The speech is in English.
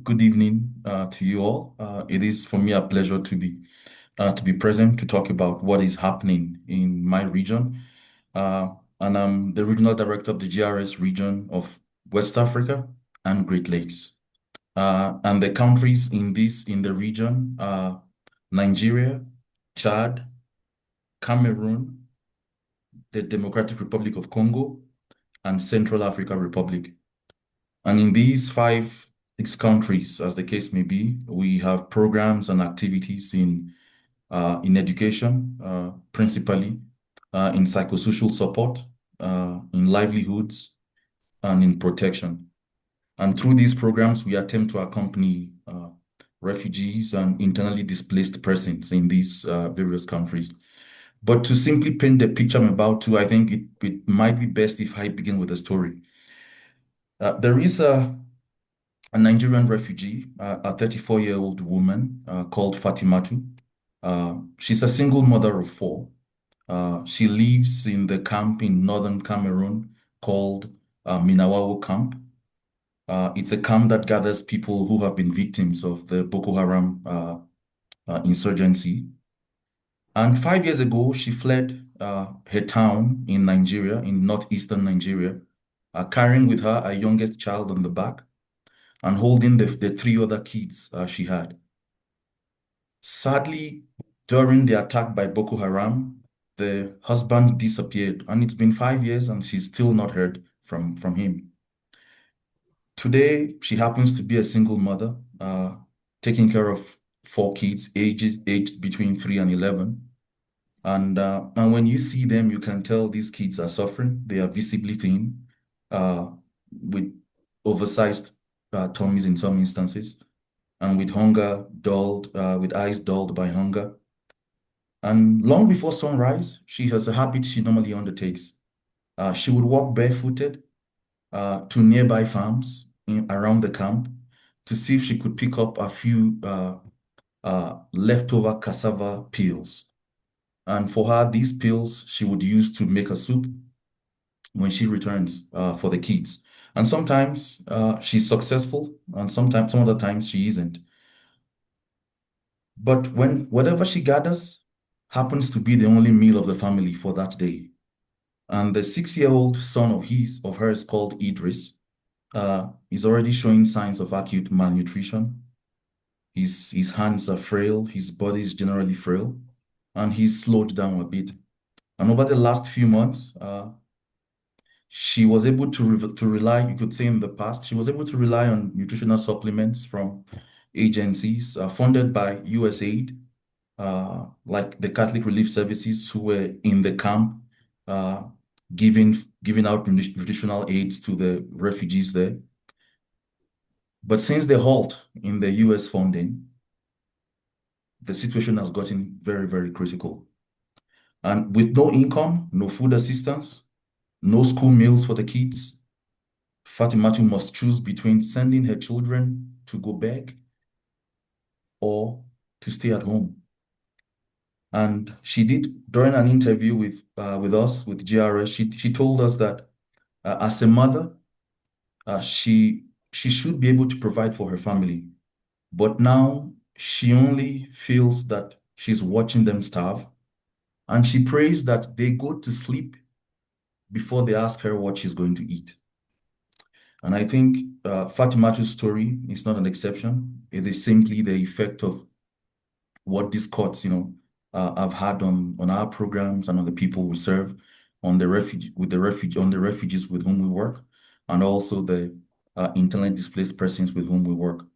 Good evening to you all. It is for me a pleasure to be present to talk about what is happening in my region. And I'm the regional director of the JRS region of West Africa and Great Lakes. And the countries in the region are Nigeria, Chad, Cameroon, the Democratic Republic of Congo, and Central Africa Republic. And in these five, six countries, as the case may be, we have programs and activities in education, principally in psychosocial support, in livelihoods, and in protection. And through these programs, we attempt to accompany refugees and internally displaced persons in these various countries. But to simply paint the picture I'm about to, I think it might be best if I begin with a story. There is a Nigerian refugee, a 34-year-old woman called Fatimatu. She's a single mother of four. She lives in the camp in northern Cameroon called Minawawo Camp. It's a camp that gathers people who have been victims of the Boko Haram insurgency. And 5 years ago, she fled her town in Nigeria, in northeastern Nigeria, carrying with her a youngest child on the back and holding the three other kids she had. Sadly, during the attack by Boko Haram, the husband disappeared, and it's been 5 years and she's still not heard from him. Today, she happens to be a single mother, taking care of four kids, aged between 3 and 11. And when you see them, you can tell these kids are suffering. They are visibly thin, with oversized tummies in some instances, and with hunger dulled, with eyes dulled by hunger. And long before sunrise, she has a habit she normally undertakes. She would walk barefooted to nearby farms around the camp to see if she could pick up a few leftover cassava peels. And for her, these peels she would use to make a soup when she returns for the kids. And sometimes she's successful, and sometimes some other times she isn't. But when whatever she gathers happens to be the only meal of the family for that day. And the 6-year-old son of hers called Idris is already showing signs of acute malnutrition. His hands are frail, his body is generally frail, and he's slowed down a bit. And over the last few months, she was able to rely, you could say in the past, she was able to rely on nutritional supplements from agencies funded by USAID, like the Catholic Relief Services, who were in the camp uh, giving out nutritional aids to the refugees there. But since the halt in the US funding, the situation has gotten very, very critical. And with no income, no food assistance, no school meals for the kids, Fatimatu must choose between sending her children to go beg or to stay at home. And she did, during an interview with us, with JRS, she told us that as a mother, she should be able to provide for her family. But now she only feels that she's watching them starve. And she prays that they go to sleep before they ask her what she's going to eat. And I think Fatimatu's story is not an exception. It is simply the effect of what these courts, have had on our programs and on the people we serve, on the on the refugees with whom we work, and also the internally displaced persons with whom we work.